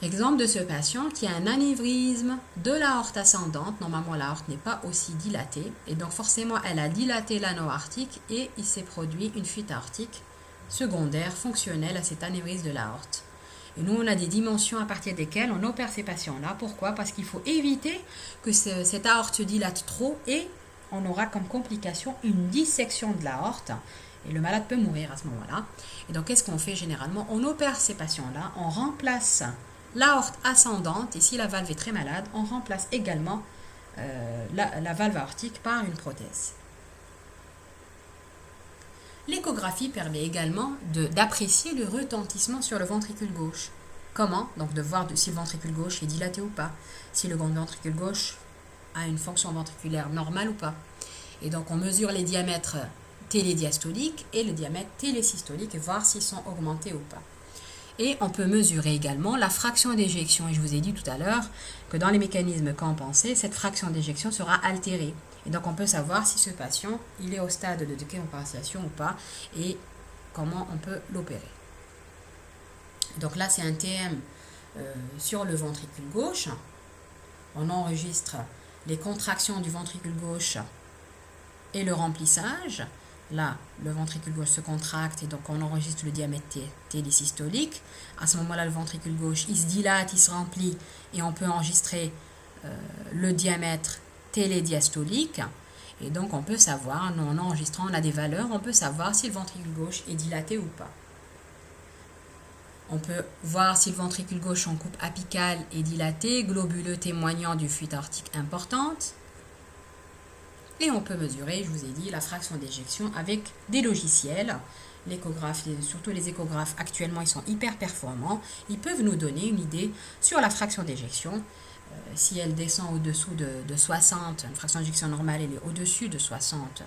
Exemple de ce patient qui a un anévrisme de l'aorte ascendante. Normalement, l'aorte n'est pas aussi dilatée. Et donc, forcément, elle a dilaté l'anneau aortique et il s'est produit une fuite aortique secondaire fonctionnelle à cet anévrisme de l'aorte. Et nous, on a des dimensions à partir desquelles on opère ces patients-là. Pourquoi? Parce qu'il faut éviter que cette aorte se dilate trop et on aura comme complication une dissection de l'aorte. Et le malade peut mourir à ce moment-là. Et donc, qu'est-ce qu'on fait généralement? On opère ces patients-là, on remplace l'aorte ascendante, et si la valve est très malade, on remplace également la valve aortique par une prothèse. L'échographie permet également d'apprécier le retentissement sur le ventricule gauche. Comment? Donc de voir si le ventricule gauche est dilaté ou pas, si le ventricule gauche a une fonction ventriculaire normale ou pas. Et donc on mesure les diamètres télédiastoliques et le diamètre télésystolique et voir s'ils sont augmentés ou pas. Et on peut mesurer également la fraction d'éjection. Et je vous ai dit tout à l'heure que dans les mécanismes compensés, cette fraction d'éjection sera altérée. Et donc on peut savoir si ce patient il est au stade de décompensation ou pas et comment on peut l'opérer. Donc là c'est un TM sur le ventricule gauche. On enregistre les contractions du ventricule gauche et le remplissage. Là, le ventricule gauche se contracte et donc on enregistre le diamètre télésystolique. À ce moment-là, le ventricule gauche, il se dilate, il se remplit et on peut enregistrer le diamètre télédiastolique. Et donc on peut savoir, en enregistrant, on a des valeurs, on peut savoir si le ventricule gauche est dilaté ou pas. On peut voir si le ventricule gauche en coupe apicale est dilaté, globuleux témoignant d'une fuite aortique importante. Et on peut mesurer, je vous ai dit, la fraction d'éjection avec des logiciels. L'échographe, surtout les échographes actuellement, ils sont hyper performants. Ils peuvent nous donner une idée sur la fraction d'éjection. Si elle descend au-dessous de 60, une fraction d'éjection normale, elle est au-dessus de 60%,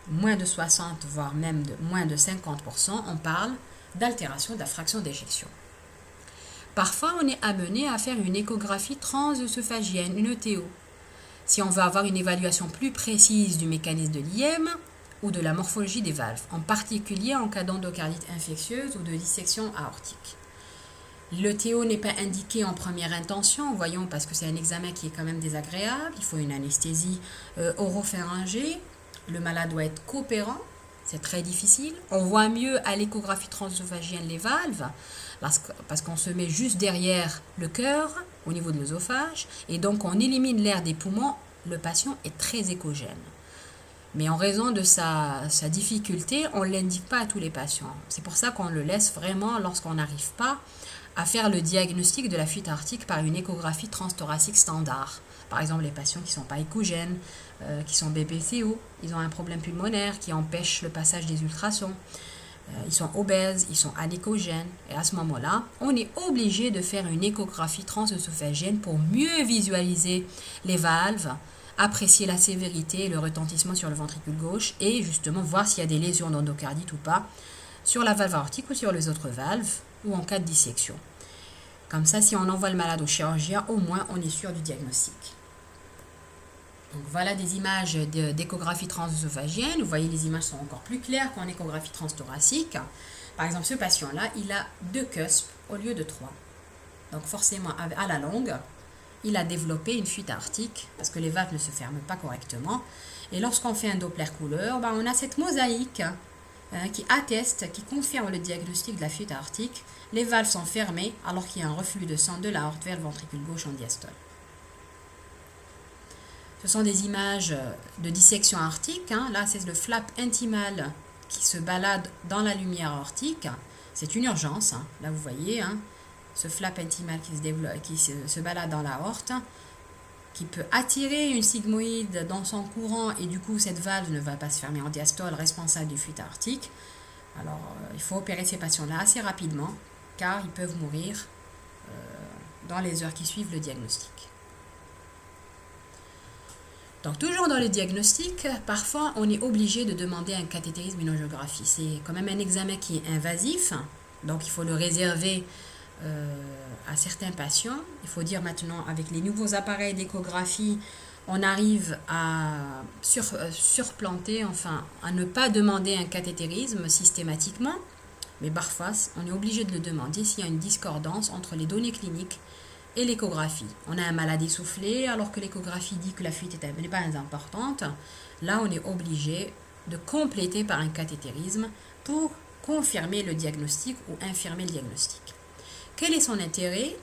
moins de 60, voire même moins de 50%, on parle d'altération de la fraction d'éjection. Parfois, on est amené à faire une échographie transœsophagienne, une ETO. Si on veut avoir une évaluation plus précise du mécanisme de l'IM ou de la morphologie des valves, en particulier en cas d'endocardite infectieuse ou de dissection aortique. L'ETO n'est pas indiqué en première intention, voyons, parce que c'est un examen qui est quand même désagréable. Il faut une anesthésie oropharyngée. Le malade doit être coopérant, c'est très difficile. On voit mieux à l'échographie transœsophagienne les valves, parce qu'on se met juste derrière le cœur, au niveau de l'œsophage, et donc on élimine l'air des poumons, le patient est très échogène. Mais en raison de sa difficulté, on ne l'indique pas à tous les patients. C'est pour ça qu'on le laisse vraiment lorsqu'on n'arrive pas à faire le diagnostic de la fuite aortique par une échographie transthoracique standard. Par exemple, les patients qui ne sont pas échogènes, qui sont BPCO, ils ont un problème pulmonaire qui empêche le passage des ultrasons. Ils sont obèses, ils sont anéchogènes. Et à ce moment-là, on est obligé de faire une échographie transœsophagienne pour mieux visualiser les valves, apprécier la sévérité et le retentissement sur le ventricule gauche et justement voir s'il y a des lésions d'endocardite ou pas sur la valve aortique ou sur les autres valves ou en cas de dissection. Comme ça, si on envoie le malade au chirurgien, au moins on est sûr du diagnostic. Donc voilà des images d'échographie transœsophagienne. Vous voyez, les images sont encore plus claires qu'en échographie transthoracique. Par exemple, ce patient-là, il a 2 cuspes au lieu de 3. Donc forcément, à la longue, il a développé une fuite aortique parce que les valves ne se ferment pas correctement. Et lorsqu'on fait un Doppler couleur, on a cette mosaïque qui atteste, qui confirme le diagnostic de la fuite aortique. Les valves sont fermées alors qu'il y a un reflux de sang de l'aorte vers le ventricule gauche en diastole. Ce sont des images de dissection aortique. Là, c'est le flap intimal qui se balade dans la lumière aortique. C'est une urgence. Là, vous voyez, ce flap intimal qui se balade dans l'aorte, qui peut attirer une sigmoïde dans son courant et du coup, cette valve ne va pas se fermer en diastole, responsable de fuite aortique. Alors, il faut opérer ces patients-là assez rapidement car ils peuvent mourir dans les heures qui suivent le diagnostic. Donc toujours dans le diagnostic, parfois on est obligé de demander un cathétérisme, une angiographie. C'est quand même un examen qui est invasif, donc il faut le réserver à certains patients. Il faut dire maintenant, avec les nouveaux appareils d'échographie, on arrive à surplanter, enfin à ne pas demander un cathétérisme systématiquement, mais parfois on est obligé de le demander s'il y a une discordance entre les données cliniques et l'échographie. On a un malade essoufflé alors que l'échographie dit que la fuite n'est pas importante. Là, on est obligé de compléter par un cathétérisme pour confirmer le diagnostic ou infirmer le diagnostic. Quel est son intérêt?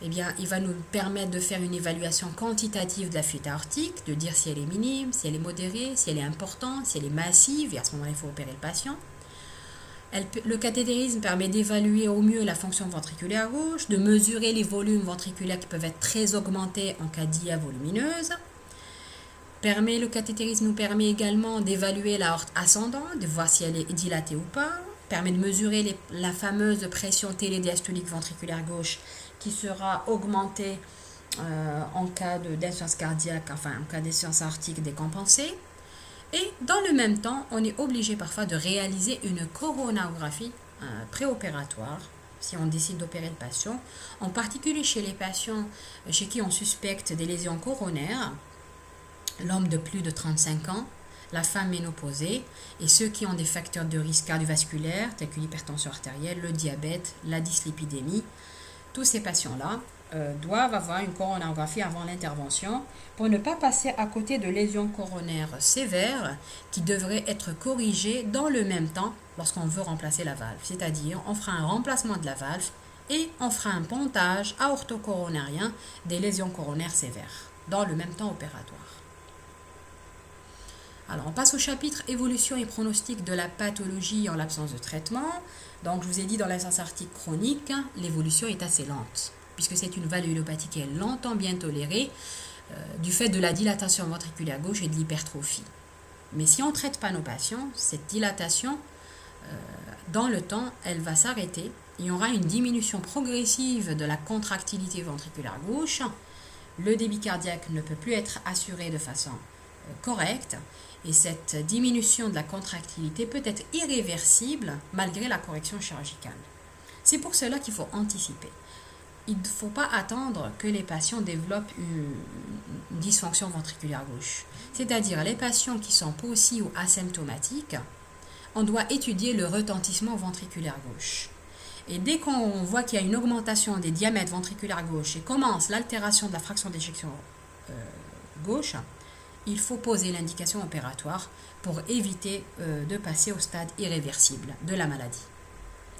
Eh bien, il va nous permettre de faire une évaluation quantitative de la fuite aortique, de dire si elle est minime, si elle est modérée, si elle est importante, si elle est massive, et à ce moment-là, il faut opérer le patient. Le cathétérisme permet d'évaluer au mieux la fonction ventriculaire gauche, de mesurer les volumes ventriculaires qui peuvent être très augmentés en cas d'IA volumineuse. Le cathétérisme nous permet également d'évaluer l'aorte ascendante, de voir si elle est dilatée ou pas. Permet de mesurer la fameuse pression télédiastolique ventriculaire gauche qui sera augmentée en cas d'insuffisance cardiaque, enfin en cas d'insuffisance aortique décompensée. Et dans le même temps, on est obligé parfois de réaliser une coronarographie préopératoire si on décide d'opérer le patient, en particulier chez les patients chez qui on suspecte des lésions coronaires, l'homme de plus de 35 ans, la femme ménopausée et ceux qui ont des facteurs de risque cardiovasculaires tels que l'hypertension artérielle, le diabète, la dyslipidémie. Tous ces patients-là doivent avoir une coronarographie avant l'intervention pour ne pas passer à côté de lésions coronaires sévères qui devraient être corrigées dans le même temps lorsqu'on veut remplacer la valve. C'est-à-dire, on fera un remplacement de la valve et on fera un pontage aortocoronarien des lésions coronaires sévères dans le même temps opératoire. Alors, on passe au chapitre évolution et pronostic de la pathologie en l'absence de traitement. Donc, je vous ai dit, dans l'insuffisance aortique chronique, l'évolution est assez lente, puisque c'est une valvulopathie qui est longtemps bien tolérée du fait de la dilatation ventriculaire gauche et de l'hypertrophie. Mais si on ne traite pas nos patients, cette dilatation, dans le temps, elle va s'arrêter. Il y aura une diminution progressive de la contractilité ventriculaire gauche. Le débit cardiaque ne peut plus être assuré de façon correcte. Et cette diminution de la contractilité peut être irréversible malgré la correction chirurgicale. C'est pour cela qu'il faut anticiper. Il ne faut pas attendre que les patients développent une dysfonction ventriculaire gauche. C'est-à-dire les patients qui sont possi ou asymptomatiques, on doit étudier le retentissement ventriculaire gauche. Et dès qu'on voit qu'il y a une augmentation des diamètres ventriculaires gauche et commence l'altération de la fraction d'éjection gauche, il faut poser l'indication opératoire pour éviter de passer au stade irréversible de la maladie.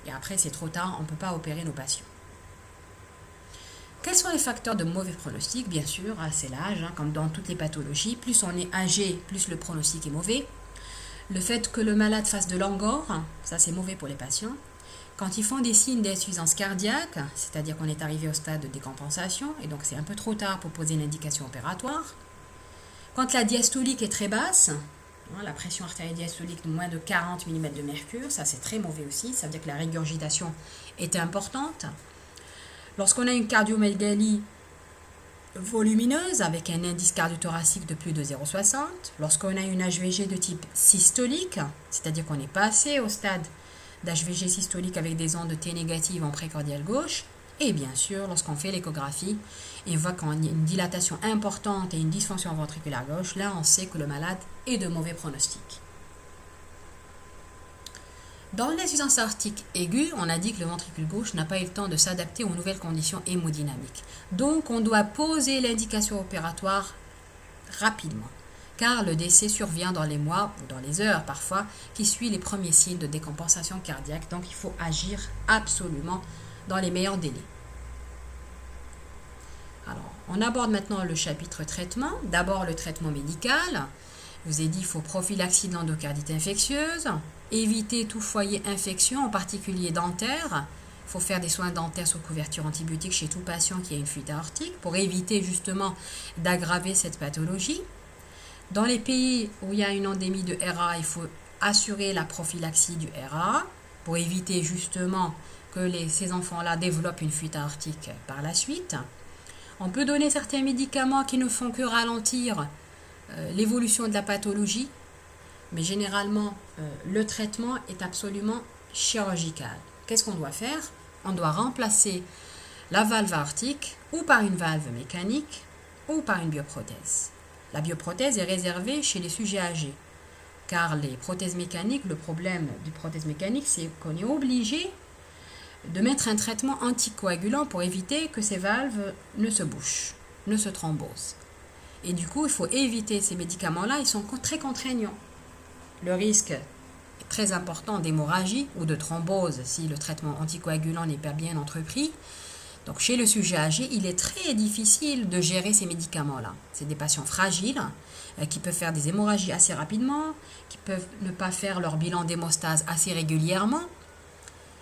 Et après, c'est trop tard, on ne peut pas opérer nos patients. Quels sont les facteurs de mauvais pronostic? Bien sûr, c'est l'âge, comme dans toutes les pathologies. Plus on est âgé, plus le pronostic est mauvais. Le fait que le malade fasse de l'angor, ça c'est mauvais pour les patients. Quand ils font des signes d'insuffisance cardiaque, c'est-à-dire qu'on est arrivé au stade de décompensation, et donc c'est un peu trop tard pour poser l'indication opératoire. Quand la diastolique est très basse, la pression artérielle diastolique de moins de 40 mm de mercure, ça c'est très mauvais aussi, ça veut dire que la régurgitation est importante. Lorsqu'on a une cardiomégalie volumineuse avec un indice cardiothoracique de plus de 0,60, lorsqu'on a une HVG de type systolique, c'est-à-dire qu'on est passé au stade d'HVG systolique avec des ondes T négatives en précordial gauche, et bien sûr, lorsqu'on fait l'échographie et on voit qu'on a une dilatation importante et une dysfonction ventriculaire gauche, là on sait que le malade est de mauvais pronostic. Dans l'insuffisance aortique aiguë, on a dit que le ventricule gauche n'a pas eu le temps de s'adapter aux nouvelles conditions hémodynamiques. Donc on doit poser l'indication opératoire rapidement, car le décès survient dans les mois ou dans les heures parfois qui suivent les premiers signes de décompensation cardiaque. Donc il faut agir absolument dans les meilleurs délais. Alors, on aborde maintenant le chapitre traitement. D'abord le traitement médical. Je vous ai dit qu'il faut prophylaxie de l'endocardite infectieuse, éviter tout foyer infection, en particulier dentaire. Il faut faire des soins dentaires sous couverture antibiotique chez tout patient qui a une fuite aortique pour éviter justement d'aggraver cette pathologie. Dans les pays où il y a une endémie de RA, il faut assurer la prophylaxie du RA pour éviter justement que ces enfants-là développent une fuite aortique par la suite. On peut donner certains médicaments qui ne font que ralentir l'évolution de la pathologie, mais généralement, le traitement est absolument chirurgical. Qu'est-ce qu'on doit faire? On doit remplacer la valve aortique ou par une valve mécanique ou par une bioprothèse. La bioprothèse est réservée chez les sujets âgés, car les prothèses mécaniques, le problème des prothèses mécaniques, c'est qu'on est obligé de mettre un traitement anticoagulant pour éviter que ces valves ne se bouchent, ne se thrombosent. Et du coup, il faut éviter ces médicaments-là, ils sont très contraignants. Le risque est très important d'hémorragie ou de thrombose si le traitement anticoagulant n'est pas bien entrepris. Donc chez le sujet âgé, il est très difficile de gérer ces médicaments-là. C'est des patients fragiles qui peuvent faire des hémorragies assez rapidement, qui peuvent ne pas faire leur bilan d'hémostase assez régulièrement.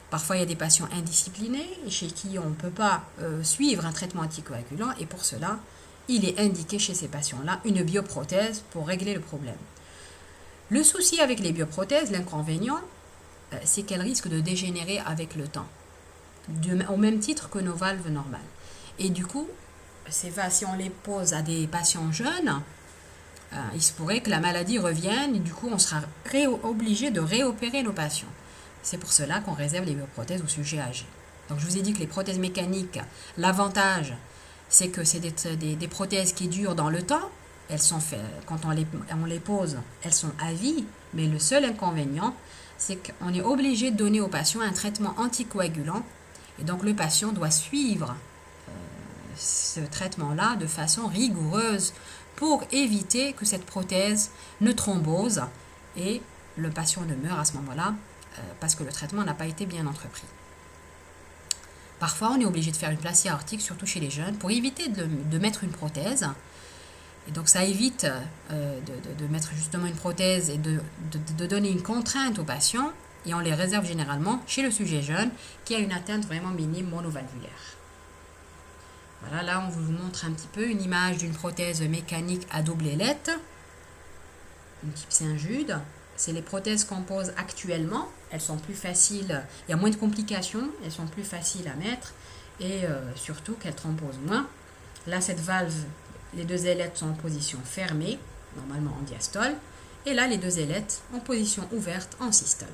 Parfois, il y a des patients indisciplinés chez qui on ne peut pas suivre un traitement anticoagulant et pour cela, il est indiqué chez ces patients-là une bioprothèse pour régler le problème. Le souci avec les bioprothèses, l'inconvénient, c'est qu'elles risquent de dégénérer avec le temps, au même titre que nos valves normales. Et du coup, si on les pose à des patients jeunes, il se pourrait que la maladie revienne et du coup on sera obligé de réopérer nos patients. C'est pour cela qu'on réserve les bioprothèses aux sujets âgés. Donc je vous ai dit que les prothèses mécaniques, l'avantage c'est que c'est des prothèses qui durent dans le temps. Elles sont faites, quand on les pose, elles sont à vie, mais le seul inconvénient c'est qu'on est obligé de donner au patient un traitement anticoagulant et donc le patient doit suivre ce traitement-là de façon rigoureuse pour éviter que cette prothèse ne thrombose et le patient ne meure à ce moment-là parce que le traitement n'a pas été bien entrepris. Parfois, on est obligé de faire une plasie aortique, surtout chez les jeunes, pour éviter de mettre une prothèse. Et donc, ça évite de mettre justement une prothèse et de donner une contrainte aux patients. Et on les réserve généralement chez le sujet jeune qui a une atteinte vraiment minime monovalvulaire. Voilà, là, on vous montre un petit peu une image d'une prothèse mécanique à double ailette, une type Saint-Jude. C'est les prothèses qu'on pose actuellement. Elles sont plus faciles, il y a moins de complications, elles sont plus faciles à mettre et surtout qu'elles thrombosent moins. Là, cette valve, les deux ailettes sont en position fermée, normalement en diastole, et là, les deux ailettes en position ouverte en systole.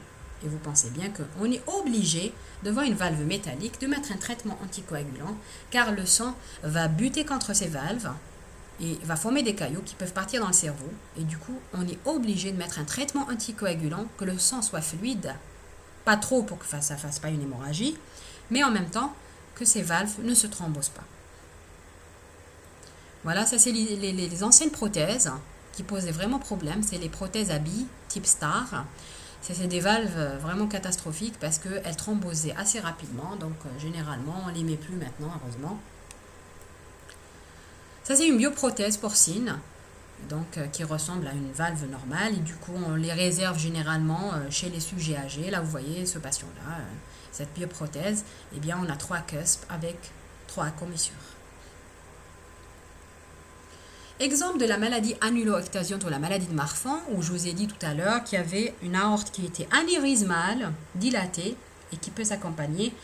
Et vous pensez bien qu'on est obligé, devant une valve métallique, de mettre un traitement anticoagulant, car le sang va buter contre ces valves et va former des caillots qui peuvent partir dans le cerveau. Et du coup, on est obligé de mettre un traitement anticoagulant, que le sang soit fluide, pas trop pour que ça ne fasse pas une hémorragie, mais en même temps que ces valves ne se thrombosent pas. Voilà, ça c'est les anciennes prothèses qui posaient vraiment problème. C'est les prothèses à billes type Star. C'est des valves vraiment catastrophiques parce qu'elles thrombosaient assez rapidement. Donc généralement, on ne les met plus maintenant, heureusement. Ça, c'est une bioprothèse porcine, donc qui ressemble à une valve normale. Et du coup, on les réserve généralement chez les sujets âgés. Là, vous voyez ce patient-là, cette bioprothèse. Eh bien, on a 3 cuspes avec 3 commissures. Exemple de la maladie annulo-ectasiante ou la maladie de Marfan, où je vous ai dit tout à l'heure qu'il y avait une aorte qui était anévrismale, dilatée, et qui peut s'accompagner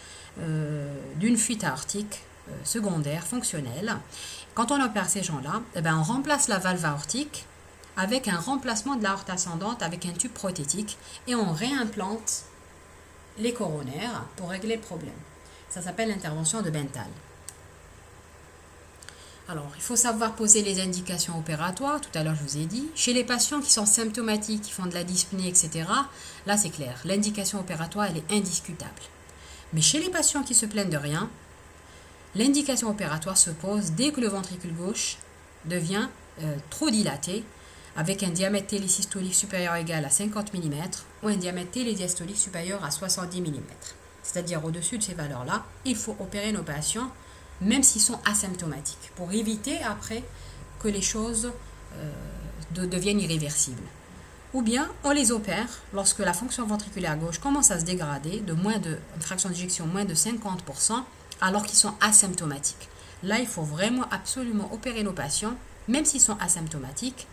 d'une fuite aortique secondaire, fonctionnelle. Quand on opère ces gens-là, on remplace la valve aortique avec un remplacement de l'aorte ascendante avec un tube prothétique et on réimplante les coronaires pour régler le problème. Ça s'appelle l'intervention de Bentall. Alors, il faut savoir poser les indications opératoires. Tout à l'heure, je vous ai dit. Chez les patients qui sont symptomatiques, qui font de la dyspnée, etc., là, c'est clair. L'indication opératoire, elle est indiscutable. Mais chez les patients qui se plaignent de rien, l'indication opératoire se pose dès que le ventricule gauche devient trop dilaté, avec un diamètre télésystolique supérieur ou égal à 50 mm ou un diamètre télédiastolique supérieur à 70 mm. C'est-à-dire au-dessus de ces valeurs-là, il faut opérer nos patients même s'ils sont asymptomatiques, pour éviter après que les choses deviennent irréversibles. Ou bien on les opère lorsque la fonction ventriculaire gauche commence à se dégrader de une fraction d'éjection moins de 50%, alors qu'ils sont asymptomatiques. Là, il faut vraiment absolument opérer nos patients, même s'ils sont asymptomatiques,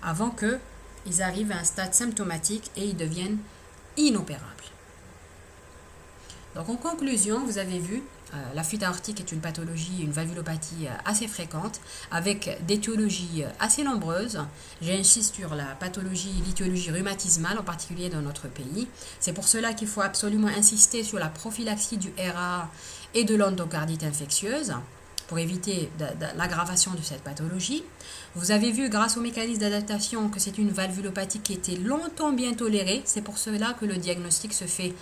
avant qu'ils arrivent à un stade symptomatique et ils deviennent inopérables. Donc en conclusion, vous avez vu, la fuite aortique est une pathologie, une valvulopathie assez fréquente, avec d'étiologies assez nombreuses. J'insiste sur la pathologie, l'étiologie rhumatismale, en particulier dans notre pays. C'est pour cela qu'il faut absolument insister sur la prophylaxie du RA et de l'endocardite infectieuse, pour éviter l'aggravation de cette pathologie. Vous avez vu, grâce au mécanisme d'adaptation, que c'est une valvulopathie qui était longtemps bien tolérée. C'est pour cela que le diagnostic se fait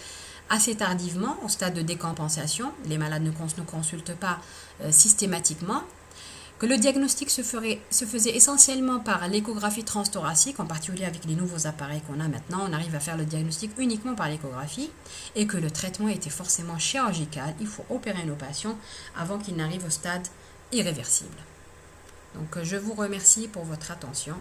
assez tardivement, au stade de décompensation. Les malades ne consultent pas systématiquement. Que le diagnostic se faisait essentiellement par l'échographie transthoracique, en particulier avec les nouveaux appareils qu'on a maintenant. On arrive à faire le diagnostic uniquement par l'échographie. Et que le traitement était forcément chirurgical. Il faut opérer nos patients avant qu'ils n'arrivent au stade irréversible. Donc je vous remercie pour votre attention.